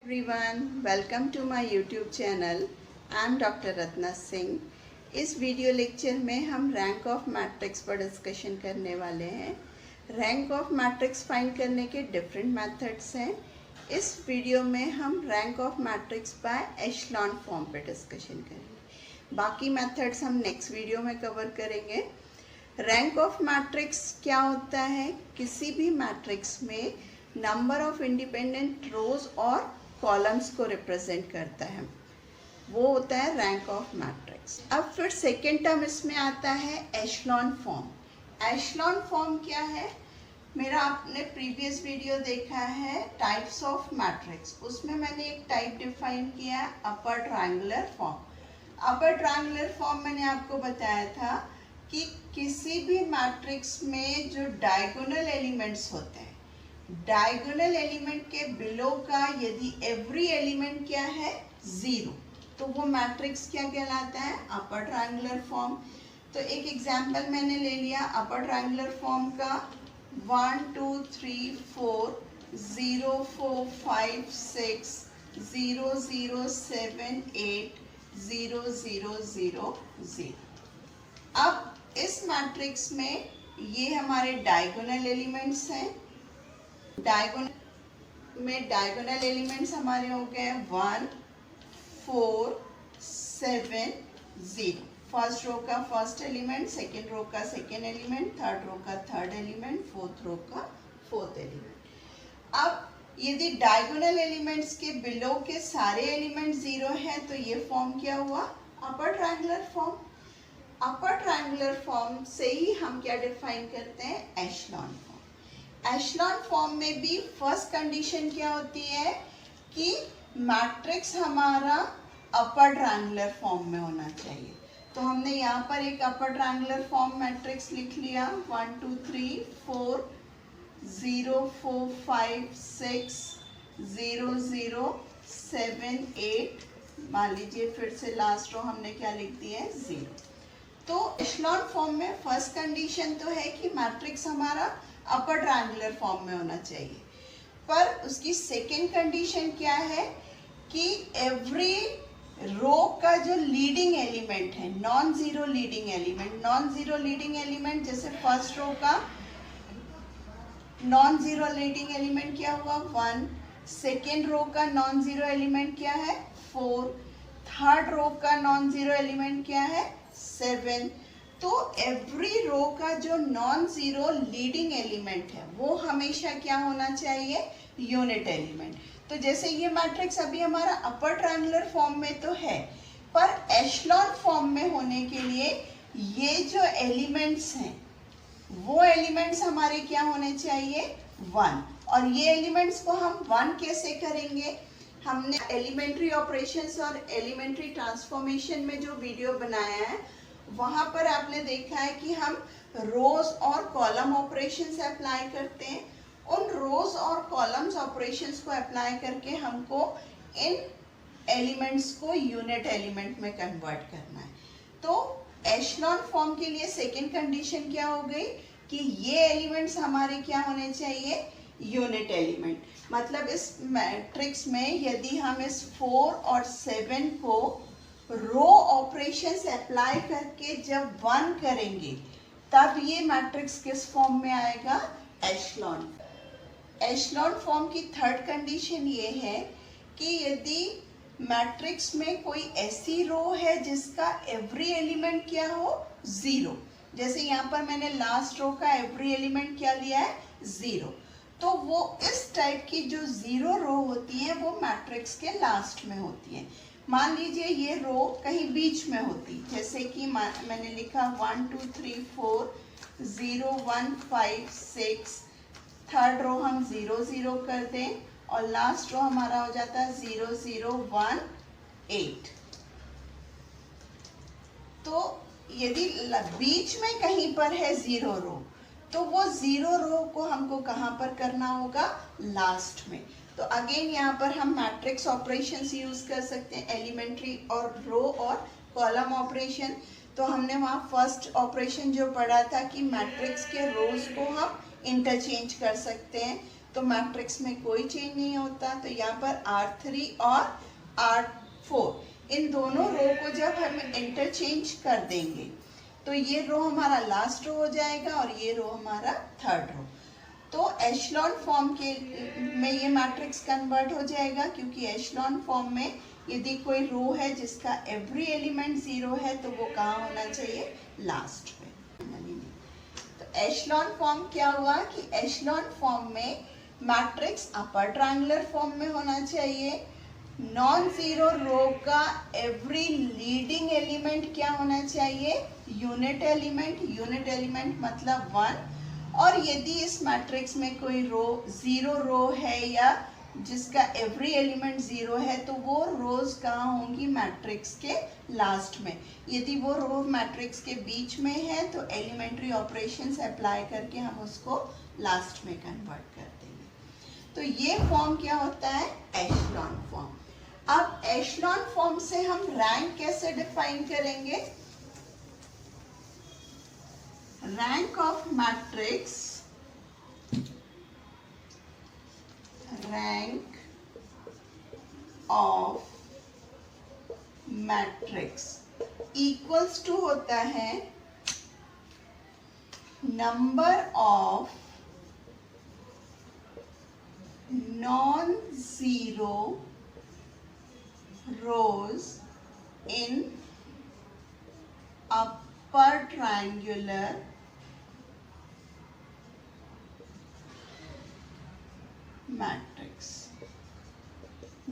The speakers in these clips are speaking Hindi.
everyone, welcome to my YouTube channel. I am Dr. Ratna Singh. इस वीडियो लेक्चर में हम रैंक ऑफ मैट्रिक्स पर डिस्कशन करने वाले हैं। रैंक ऑफ मैट्रिक्स फाइंड करने के डिफरेंट मेथड्स हैं। इस वीडियो में हम rank of matrix bye echelon form पे डिस्कशन करेंगे। बाकी मेथड्स हम नेक्स्ट वीडियो में कवर करेंगे। रैंक ऑफ मैट्रिक्स क्या होता है? किसी भी मैट्रिक्स में नंबर ऑफ इंडिपेंडेंट रोज और कॉलम्स को रिप्रेजेंट करता है, वो होता है रैंक ऑफ मैट्रिक्स। अब फिर सेकेंड टर्म इसमें आता है एशलॉन फॉर्म। एशलॉन फॉर्म क्या है? मेरा आपने प्रीवियस वीडियो देखा है टाइप्स ऑफ मैट्रिक्स, उसमें मैंने एक टाइप डिफाइन किया है upper triangular form. Upper triangular form मैंने आपको बताया था कि किसी भी मैट्रिक्स में जो डायगोनल एलिमेंट्स होते हैं, डायगोनल एलिमेंट के बिलो का यदि एवरी एलिमेंट क्या है, जीरो, तो वो मैट्रिक्स क्या कहलाता है? Upper triangular form. तो एक एग्जांपल मैंने ले लिया अपर ट्रायंगुलर फॉर्म का 1 2 3 4 0 4 5 6 0 0 7 8 0 0 0 0। अब इस मैट्रिक्स में ये हमारे डायगोनल एलिमेंट्स हैं। डायगोनल एलिमेंट्स हमारे हो गए 1 4 7 0। फर्स्ट रो का फर्स्ट एलिमेंट, सेकेंड रो का सेकेंड एलिमेंट, थर्ड रो का थर्ड एलिमेंट, फोर्थ रो का फोर्थ एलिमेंट। अब यदि डायगोनल एलिमेंट्स के बिलो के सारे एलिमेंट जीरो हैं तो ये फॉर्म क्या हुआ? Upper triangular form. Upper triangular form से ही हम क्या डिफाइन करते हैं? Echelon form. एशलॉन फॉर्म में भी फर्स्ट कंडीशन क्या होती है कि मैट्रिक्स हमारा अपर ट्रायंगुलर फॉर्म में होना चाहिए। तो हमने यहाँ पर एक अपर ट्रायंगुलर फॉर्म मैट्रिक्स लिख लिया 1 2 3 4 0 4 5 6 0 0 7 8। मान लीजिए फिर से लास्ट रो हमने क्या लिख दिया है? 0। तो एशलॉन फॉर्म में फर्स्ट कंडीशन तो है कि मैट्रिक्स हमारा अपर ट्रायंगुलर फॉर्म में होना चाहिए, पर उसकी सेकेंड कंडीशन क्या है कि एवरी रो का जो लीडिंग एलिमेंट है, non zero leading element, non zero leading element जैसे फर्स्ट रो का नॉन जीरो लीडिंग एलिमेंट क्या हुआ? 1। सेकेंड रो का नॉन जीरो एलिमेंट क्या है? 4। थर्ड रो का नॉन जीरो एलिमेंट क्या है? 7। तो एवरी रो का जो नॉन जीरो लीडिंग एलिमेंट है वो हमेशा क्या होना चाहिए? Unit element. तो जैसे ये मैट्रिक्स अभी हमारा अपर ट्रायंगुलर फॉर्म में तो है, पर एशलॉन फॉर्म में होने के लिए ये जो एलिमेंट्स हैं वो एलिमेंट्स हमारे क्या होने चाहिए? 1। और ये एलिमेंट्स को हम 1 कैसे करेंगे? हमने एलिमेंट्री ऑपरेशंस और एलिमेंट्री ट्रांसफॉर्मेशन में जो वीडियो बनाया है वहाँ पर आपने देखा है कि हम रोज और कॉलम ऑपरेशंस अप्लाई करते हैं। उन रोज और कॉलम्स ऑपरेशंस को अप्लाई करके हमको इन एलिमेंट्स को यूनिट एलिमेंट में कन्वर्ट करना है। तो एशलॉन फॉर्म के लिए सेकेंड कंडीशन क्या हो गई कि ये एलिमेंट्स हमारे क्या होने चाहिए? Unit element. मतलब इस मैट्रिक्स में यदि हम इस 4 और 7 को रो ऑपरेशंस अप्लाई करके जब 1 करेंगे तब ये मैट्रिक्स किस फॉर्म में आएगा? एशलॉन। एशलॉन फॉर्म की थर्ड कंडीशन ये है कि यदि मैट्रिक्स में कोई ऐसी रो है जिसका एवरी एलिमेंट क्या हो? 0। जैसे यहाँ पर मैंने लास्ट रो का एवरी एलिमेंट क्या लिया है? 0। तो वो इस टाइप की जो 0 रो होती है वो मैट्रिक्स के लास्ट में होती है। मान लीजिए ये रो कहीं बीच में होती, जैसे कि मैंने लिखा 1 2 3 4 0 1 5 6। थर्ड रो हम 0 0 कर दें और लास्ट रो हमारा हो जाता है 0 0 1 8। तो यदि बीच में कहीं पर है 0 रो तो वो 0 रो को हमको कहाँ पर करना होगा? लास्ट में। तो अगेन यहाँ पर हम मैट्रिक्स ऑपरेशंस यूज कर सकते हैं, एलिमेंट्री और रो और कॉलम ऑपरेशन। तो हमने वहाँ फर्स्ट ऑपरेशन जो पढ़ा था कि मैट्रिक्स के रोज को हम इंटरचेंज कर सकते हैं, तो मैट्रिक्स में कोई चेंज नहीं होता। तो यहाँ पर R3 और R4 इन दोनों रो को जब हम इंटरचेंज कर देंगे तो ये रो हमारा लास्ट रो हो जाएगा और ये रो हमारा थर्ड रो। तो एशलॉन फॉर्म के में ये मैट्रिक्स कन्वर्ट हो जाएगा, क्योंकि एशलॉन फॉर्म में यदि कोई रो है जिसका एवरी एलिमेंट 0 है तो वो कहाँ होना चाहिए? लास्ट में। तो एशलॉन फॉर्म क्या हुआ कि एशलॉन फॉर्म में मैट्रिक्स अपर ट्रायंगुलर फॉर्म में होना चाहिए। नॉन जीरो रो का एवरी लीडिंग एलिमेंट क्या होना चाहिए? Unit element. यूनिट एलिमेंट मतलब 1। और यदि इस मैट्रिक्स में कोई रो जीरो रो है या जिसका एवरी एलिमेंट 0 है तो वो रोज कहाँ होंगी? मैट्रिक्स के लास्ट में। यदि वो रो मैट्रिक्स के बीच में है तो एलिमेंट्री ऑपरेशंस अप्लाई करके हम उसको लास्ट में कन्वर्ट कर देंगे। तो ये फॉर्म क्या होता है? Echelon form. अब एशलॉन फॉर्म से हम रैंक कैसे डिफाइन करेंगे? Rank of matrix, rank of matrix equals to होता है number of non zero rows in upper triangular matrix.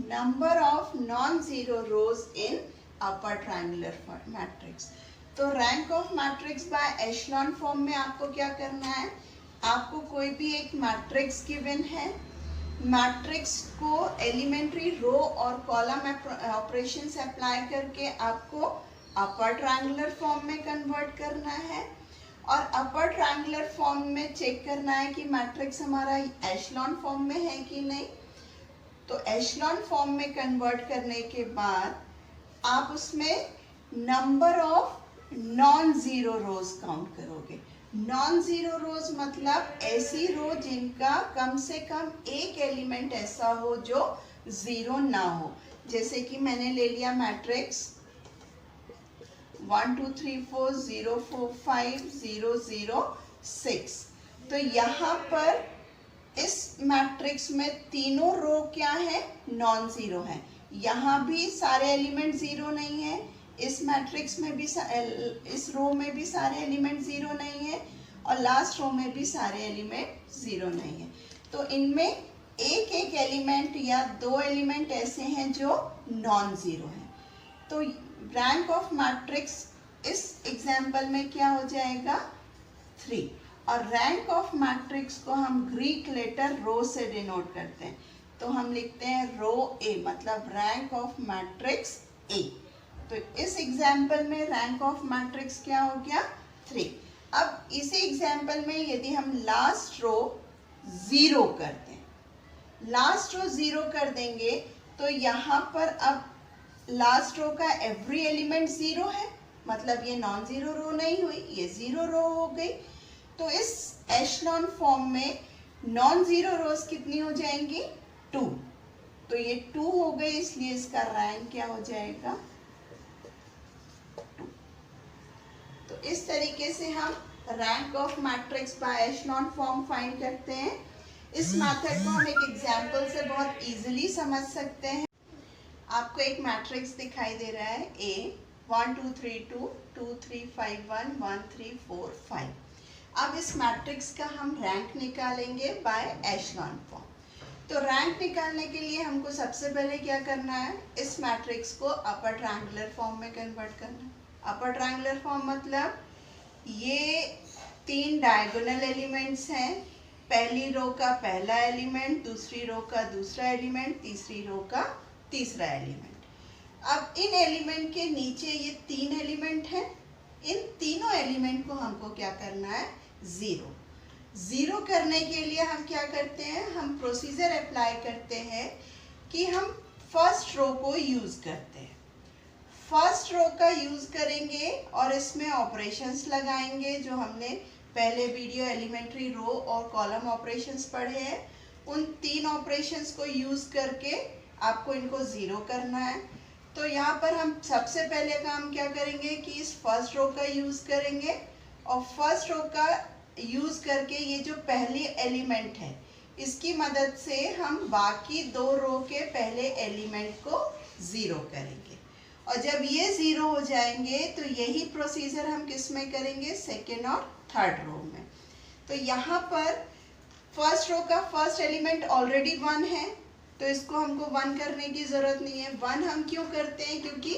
Number of non-zero rows in upper triangular matrix. तो rank of matrix bye echelon form में आपको क्या करना है? आपको कोई भी एक मैट्रिक्स गिवन है, मैट्रिक्स को एलिमेंट्री रो और कॉलम ऑपरेशंस अप्लाई करके आपको अपर ट्रायंगुलर फॉर्म में कन्वर्ट करना है। और अपर ट्रायंगुलर फॉर्म में चेक करना है कि मैट्रिक्स हमारा एशलॉन फॉर्म में है कि नहीं। तो एशलॉन फॉर्म में कन्वर्ट करने के बाद आप उसमें number of non zero rose count करोगे। नॉन जीरो रोज मतलब ऐसी रो जिनका कम से कम एक एलिमेंट ऐसा हो जो जीरो ना हो। जैसे कि मैंने ले लिया मैट्रिक्स 1 2 3 4 0 4 5 0 0 6। तो यहाँ पर इस मैट्रिक्स में तीनों रो क्या है? नॉन जीरो है। यहाँ भी सारे एलिमेंट जीरो नहीं है, इस मैट्रिक्स में भी इस रो में भी सारे एलिमेंट जीरो नहीं है और लास्ट रो में भी सारे एलिमेंट जीरो नहीं है। तो इनमें एक एक एलिमेंट या दो एलिमेंट ऐसे हैं जो नॉन जीरो हैं। तो रैंक ऑफ मैट्रिक्स इस एग्जाम्पल में क्या हो जाएगा? 3। और रैंक ऑफ मैट्रिक्स को हम ग्रीक लेटर रो से डिनोट करते हैं। तो हम लिखते हैं रो ए, मतलब रैंक ऑफ मैट्रिक्स ए। तो इस एग्जाम्पल में रैंक ऑफ मैट्रिक्स क्या हो गया? 3। अब इसी एग्जाम्पल में यदि हम लास्ट रो 0 कर दें, लास्ट रो 0 कर देंगे तो यहाँ पर अब लास्ट रो का एवरी एलिमेंट 0 है, मतलब ये नॉन जीरो रो नहीं हुई, ये 0 रो हो गई। तो इस एशलॉन फॉर्म में नॉन जीरो रोज कितनी हो जाएंगी? 2। तो ये 2 हो गई, इसलिए इसका रैंक क्या हो जाएगा? 2। तो इस तरीके से हम rank of matrix bye echelon form find करते हैं। इस मेथड को हम एक एग्जांपल से बहुत इजीली समझ सकते हैं। आपको एक मैट्रिक्स दिखाई दे रहा है A 1 2 3 2 2 3 5 1 1 3 4 5। अब इस मैट्रिक्स का हम रैंक निकालेंगे बाय एशलॉन फॉर्म। तो रैंक निकालने के लिए हमको सबसे पहले क्या करना है? इस मैट्रिक्स को अपर ट्रायंगुलर फॉर्म में कन्वर्ट करना है। अपर ट्रायंगुलर फॉर्म मतलब ये 3 डायगोनल एलिमेंट्स हैं। पहली रो का पहला एलिमेंट, दूसरी रो का दूसरा एलिमेंट, तीसरी रो का तीसरा एलिमेंट। अब इन एलिमेंट के नीचे ये 3 एलिमेंट हैं। इन तीनों एलिमेंट को हमको क्या करना है? 0। 0 करने के लिए हम क्या करते हैं? हम प्रोसीजर अप्लाई करते हैं कि हम फर्स्ट रो को यूज़ करते हैं। फर्स्ट रो का यूज़ करेंगे और इसमें ऑपरेशंस लगाएंगे जो हमने पहले वीडियो एलिमेंट्री रो और कॉलम ऑपरेशंस पढ़े हैं। उन 3 ऑपरेशंस को यूज करके आपको इनको जीरो करना है। तो यहाँ पर हम सबसे पहले काम क्या करेंगे कि इस फर्स्ट रो का यूज करेंगे और फर्स्ट रो का यूज करके ये जो पहली एलिमेंट है इसकी मदद से हम बाकी 2 रो के पहले एलिमेंट को जीरो करेंगे और जब ये जीरो हो जाएंगे तो यही प्रोसीजर हम किस में करेंगे, सेकेंड और थर्ड रो में। तो यहाँ पर फर्स्ट रो का फर्स्ट एलिमेंट ऑलरेडी 1 है तो इसको हमको 1 करने की ज़रूरत नहीं है। 1 हम क्यों करते हैं, क्योंकि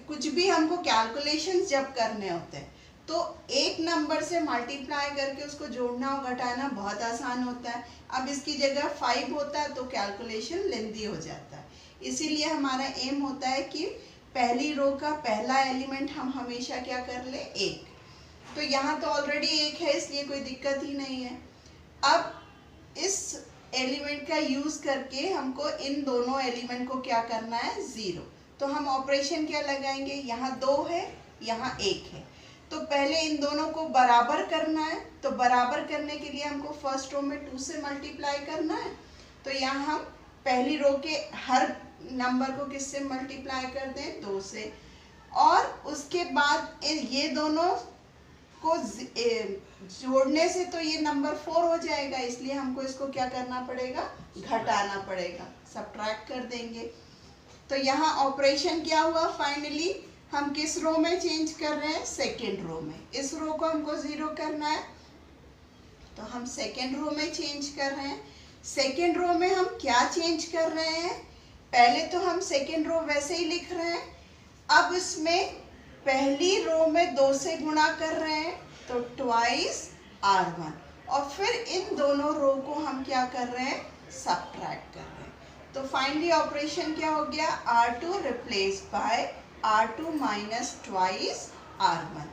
कुछ भी हमको कैलकुलेशंस जब करने होते हैं तो एक नंबर से मल्टीप्लाई करके उसको जोड़ना और घटाना बहुत आसान होता है। अब इसकी जगह 5 होता है तो कैलकुलेशन लेंदी हो जाता है, इसीलिए हमारा एम होता है कि पहली रो का पहला एलिमेंट हम हमेशा क्या कर ले, 1। तो यहाँ तो ऑलरेडी 1 है इसलिए कोई दिक्कत ही नहीं है। अब इस एलिमेंट का यूज करके हमको इन दोनों एलिमेंट को क्या करना है, 0। तो हम ऑपरेशन क्या लगाएंगे, यहाँ 2 है यहाँ 1 है तो पहले इन दोनों को बराबर करना है। तो बराबर करने के लिए हमको फर्स्ट रो में 2 से मल्टीप्लाई करना है। तो यहाँ हम पहली रो के हर नंबर को किससे मल्टीप्लाई कर दें, 2 से, और उसके बाद ये दोनों को जोड़ने से तो ये नंबर 4 हो जाएगा, इसलिए हमको इसको क्या करना पड़ेगा, घटाना पड़ेगा, सब्ट्रैक्ट कर देंगे। तो यहाँ ऑपरेशन क्या हुआ, फाइनली हम किस रो में चेंज कर रहे हैं, सेकेंड रो में। इस रो को हमको 0 करना है तो हम सेकेंड रो में चेंज कर रहे हैं। सेकेंड रो में हम क्या चेंज कर रहे हैं, पहले तो हम सेकेंड रो वैसे ही लिख रहे हैं, अब इसमें पहली रो में 2 से गुणा कर रहे हैं तो ट्वाइस r1 और फिर इन दोनों रो को हम क्या कर रहे हैं, सब्ट्रैक्ट कर रहे हैं। तो फाइनली ऑपरेशन क्या हो गया, r2 replace by r2 minus twice r1।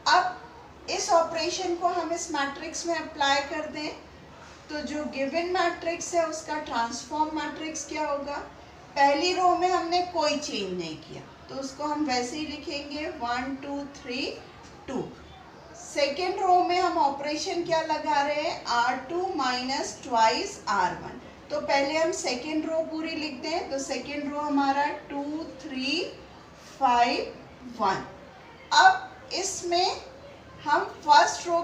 अब इस ऑपरेशन को हम इस मैट्रिक्स में अप्लाई कर दें तो जो गिवन मैट्रिक्स है उसका ट्रांसफॉर्म मैट्रिक्स क्या होगा, पहली रो में हमने कोई चेंज नहीं किया तो उसको हम वैसे ही लिखेंगे 1 2 3 2। सेकेंड रो में हम ऑपरेशन क्या लगा रहे हैं, r2 माइनस ट्वाइस r1। तो पहले हम सेकेंड रो पूरी लिख दें तो सेकेंड रो हमारा 2 3 5 1। अब इसमें हम फर्स्ट रो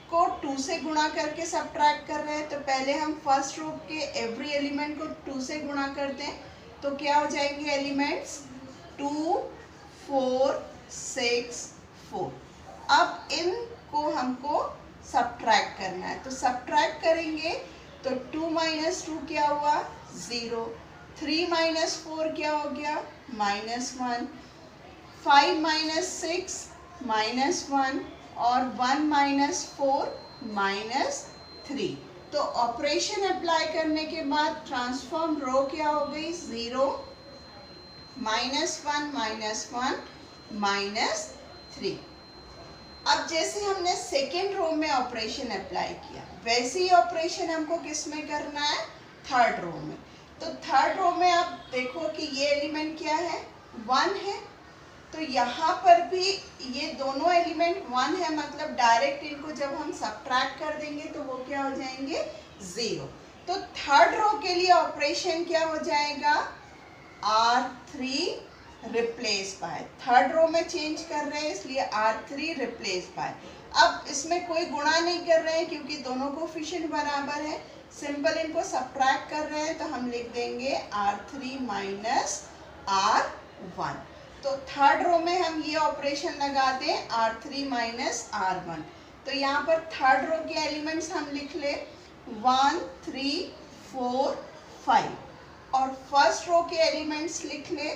को 2 से गुणा करके सब्ट्रैक्ट कर रहे हैं तो पहले हम फर्स्ट रो के एवरी एलिमेंट को 2 से गुणा करते हैं तो क्या हो जाएंगे एलिमेंट्स, 2 4 6 4। अब इनको हमको सब्ट्रैक्ट करना है तो सब्ट्रैक्ट करेंगे तो 2 माइनस 2 क्या हुआ, 0, 3 माइनस 4 क्या हो गया, -1, 5 माइनस 6 -1 और 1 माइनस 4 -3। तो ऑपरेशन अप्लाई करने के बाद ट्रांसफॉर्म रो क्या हो गई, 0 -1 -3। अब जैसे हमने सेकेंड रो में ऑपरेशन अप्लाई किया वैसे ही ऑपरेशन हमको किस में करना है, थर्ड रो में। तो थर्ड रो में आप देखो कि ये एलिमेंट क्या है, 1 है तो यहाँ पर भी ये दोनों एलिमेंट 1 है, मतलब डायरेक्ट इनको जब हम सब्ट्रैक्ट कर देंगे तो वो क्या हो जाएंगे, 0। तो थर्ड रो के लिए ऑपरेशन क्या हो जाएगा, r3 replace by, third row में चेंज कर रहे हैं इसलिए r3 रिप्लेस बाय। अब इसमें कोई गुणा नहीं कर रहे हैं क्योंकि दोनों कोफिशिएंट बराबर है, सिंपल इनको सब्ट्रैक्ट कर रहे हैं तो हम लिख देंगे r3 माइनस r1। तो थर्ड रो में हम ये ऑपरेशन लगा दें r3 माइनस r1। तो यहाँ पर थर्ड रो के एलिमेंट्स हम लिख ले 1 3 4 5 और फर्स्ट रो के एलिमेंट्स लिख ले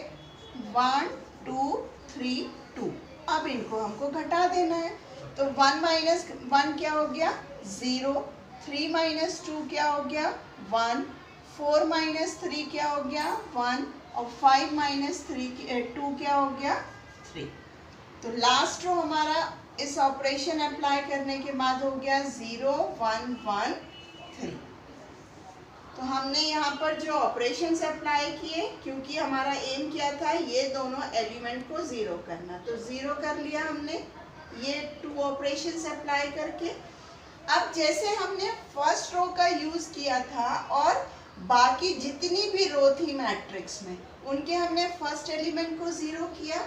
1 2 3 2। अब इनको हमको घटा देना है तो 1 माइनस 1 क्या हो गया, 0, 3 माइनस 2 क्या हो गया, 1, 4 माइनस 3 क्या हो गया, 1 और 5 माइनस 2 क्या हो गया, 3। तो लास्ट रो हमारा इस ऑपरेशन अप्लाई करने के बाद हो गया 0 1 1 3। तो हमने यहाँ पर जो ऑपरेशंस अप्लाई किए क्योंकि हमारा एम क्या था, ये दोनों एलिमेंट को 0 करना, तो 0 कर लिया हमने ये 2 ऑपरेशंस अप्लाई करके। अब जैसे हमने फर्स्ट रो का यूज किया था और बाकी जितनी भी रो थी मैट्रिक्स में उनके हमने फर्स्ट एलिमेंट को जीरो किया,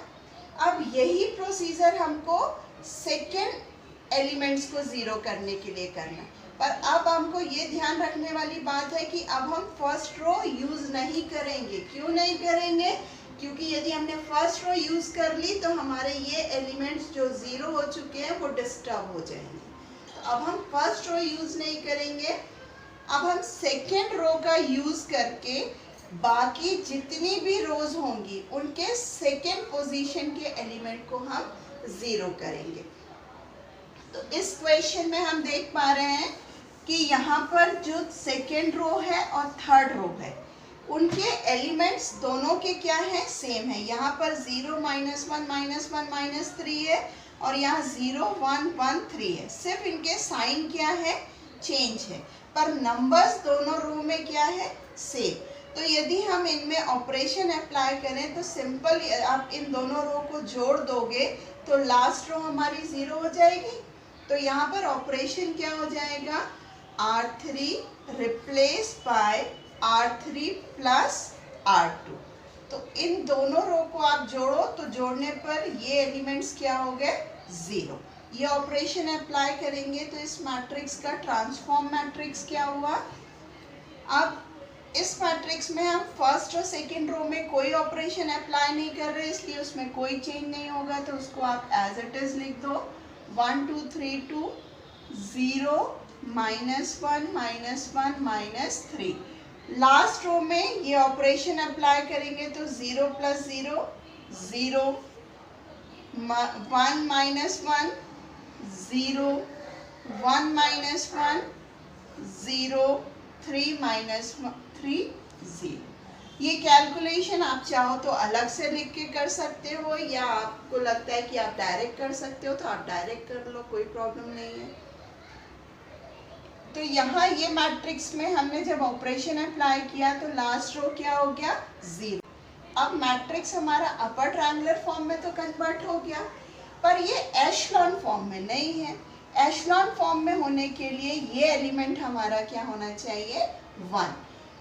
अब यही प्रोसीजर हमको सेकेंड एलिमेंट्स को जीरो करने के लिए करना। पर अब हमको ये ध्यान रखने वाली बात है कि अब हम फर्स्ट रो यूज नहीं करेंगे। क्यों नहीं करेंगे? क्योंकि यदि हमने फर्स्ट रो यूज कर ली तो हमारे ये एलिमेंट्स जो जीरो हो चुके हैं वो डिस्टर्ब हो जाएंगे। तो अब हम फर्स्ट रो यूज नहीं करेंगे, अब हम सेकेंड रो का यूज करके बाकी जितनी भी रोज होंगी उनके सेकेंड पोजीशन के एलिमेंट को हम जीरो करेंगे। तो इस क्वेश्चन में हम देख पा रहे हैं कि यहाँ पर जो सेकेंड रो है और थर्ड रो है उनके एलिमेंट्स दोनों के क्या है? सेम है। यहाँ पर 0 -1 -1 -3 है और यहाँ 0 1 1 3 है। सिर्फ इनके साइन क्या है? चेंज है, पर नंबर्स दोनों रो में क्या है? सेम। तो यदि हम इनमें ऑपरेशन अप्लाई करें तो सिंपल, आप इन दोनों रो को जोड़ दोगे तो लास्ट रो हमारी जीरो हो जाएगी। तो यहाँ पर ऑपरेशन क्या हो जाएगा? R3 replace by R3 plus R2। तो इन दोनों रो को आप जोड़ो तो जोड़ने पर ये एलिमेंट्स क्या हो गए? जीरो। ये ऑपरेशन अप्लाई करेंगे तो इस मैट्रिक्स का ट्रांसफॉर्म मैट्रिक्स क्या हुआ? अब इस मैट्रिक्स में हम फर्स्ट और सेकंड रो में कोई ऑपरेशन अप्लाई नहीं कर रहे, इसलिए उसमें कोई चेंज नहीं होगा। तो उसको आप एज इट इज लिख दो, 1 2 3 2 0 -1 -1 -3। लास्ट रो में ये ऑपरेशन अप्लाई करेंगे तो 0 + 0 0, 1 - 1 0, 1 - 1 0, 3 - 3 0। ये कैलकुलेशन आप चाहो तो अलग से लिख के कर सकते हो, या आपको लगता है कि आप डायरेक्ट कर सकते हो तो आप डायरेक्ट कर लो, कोई प्रॉब्लम नहीं है। तो यहाँ ये मैट्रिक्स में हमने जब ऑपरेशन अप्लाई किया तो लास्ट रो क्या हो गया? 0। अब मैट्रिक्स हमारा अपर ट्रायंगुलर फॉर्म में तो कन्वर्ट हो गया, पर ये एशलॉन फॉर्म में नहीं है। एशलॉन फॉर्म में होने के लिए ये एलिमेंट हमारा क्या होना चाहिए? 1।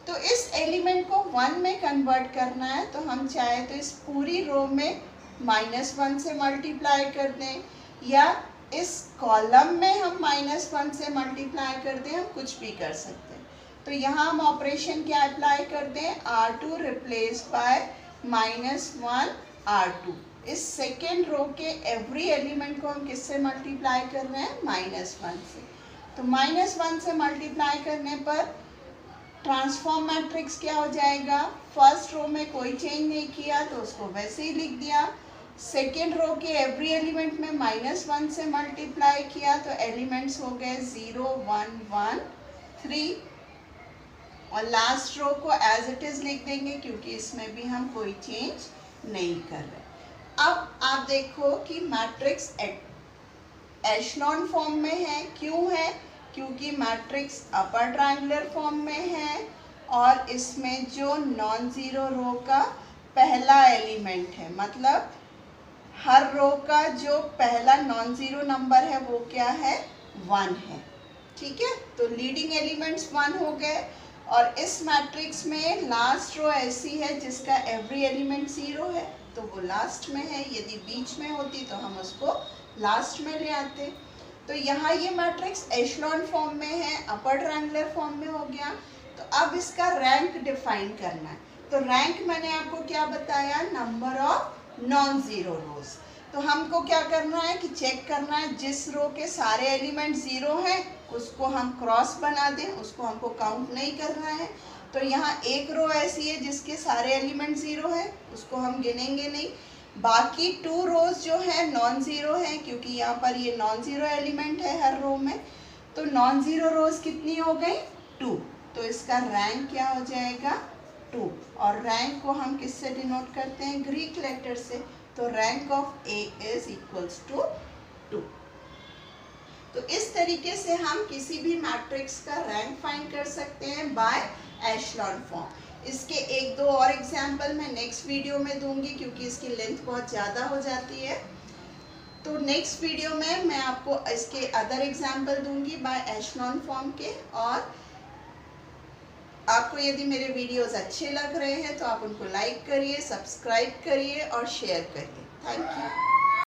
तो इस एलिमेंट को 1 में कन्वर्ट करना है तो हम चाहे तो इस पूरी रो में -1 से मल्टीप्लाई कर दें, या इस कॉलम में हम -1 से मल्टीप्लाई कर दें, हम कुछ भी कर सकते हैं। तो यहाँ हम ऑपरेशन क्या अप्लाई कर दें? R2 replace by -1 R2। इस सेकेंड रो के एवरी एलिमेंट को हम किससे मल्टीप्लाई कर रहे हैं? -1 से। तो -1 से मल्टीप्लाई करने पर ट्रांसफॉर्म मैट्रिक्स क्या हो जाएगा? फर्स्ट रो में कोई चेंज नहीं किया तो उसको वैसे ही लिख दिया। सेकेंड रो के एवरी एलिमेंट में -1 से मल्टीप्लाई किया तो एलिमेंट्स हो गए 0 1 1 3, और लास्ट रो को एज इट इज लिख देंगे क्योंकि इसमें भी हम कोई चेंज नहीं कर रहे। अब आप देखो कि मैट्रिक्स एशलॉन फॉर्म में है। क्यों है? क्योंकि मैट्रिक्स अपर ट्रायंगुलर फॉर्म में है और इसमें जो नॉन जीरो रो का पहला एलिमेंट है, मतलब हर रो का जो पहला नॉन जीरो नंबर है वो क्या है? 1 है। ठीक है, तो लीडिंग एलिमेंट्स 1 हो गए। और इस मैट्रिक्स में लास्ट रो ऐसी है जिसका एवरी एलिमेंट 0 है तो वो लास्ट में है। यदि बीच में होती तो हम उसको लास्ट में ले आते। तो यहाँ ये मैट्रिक्स एशलॉन फॉर्म में है, अपर ट्रायंगुलर फॉर्म में हो गया। तो अब इसका रैंक डिफाइन करना है। तो रैंक मैंने आपको क्या बताया? नंबर ऑफ नॉन जीरो रोज। तो हमको क्या करना है कि चेक करना है जिस रो के सारे एलिमेंट 0 हैं उसको हम क्रॉस बना दें, उसको हमको काउंट नहीं करना है। तो यहाँ एक रो ऐसी है जिसके सारे एलिमेंट 0 है, उसको हम गिनेंगे नहीं। बाकी 2 रोज जो है नॉन जीरो है क्योंकि यहाँ पर ये नॉन जीरो एलिमेंट है हर रो में। तो नॉन जीरो रोज कितनी हो गई? 2। तो इसका रैंक क्या हो जाएगा? 2। और रैंक को हम किससे डिनोट करते हैं? ग्रीक लेटर से। तो rank of A is equals to 2। तो इस तरीके से हम किसी भी मैट्रिक्स का रैंक फाइंड कर सकते हैं बाय एशलॉन फॉर्म। इसके 1-2 और एग्जाम्पल मैं नेक्स्ट वीडियो में दूंगी क्योंकि इसकी लेंथ बहुत ज़्यादा हो जाती है। तो नेक्स्ट वीडियो में मैं आपको इसके अदर एग्जाम्पल दूंगी बाय एशेलॉन फॉर्म के। और आपको यदि मेरे वीडियोस अच्छे लग रहे हैं तो आप उनको लाइक करिए, सब्सक्राइब करिए और शेयर करिए। Thank you.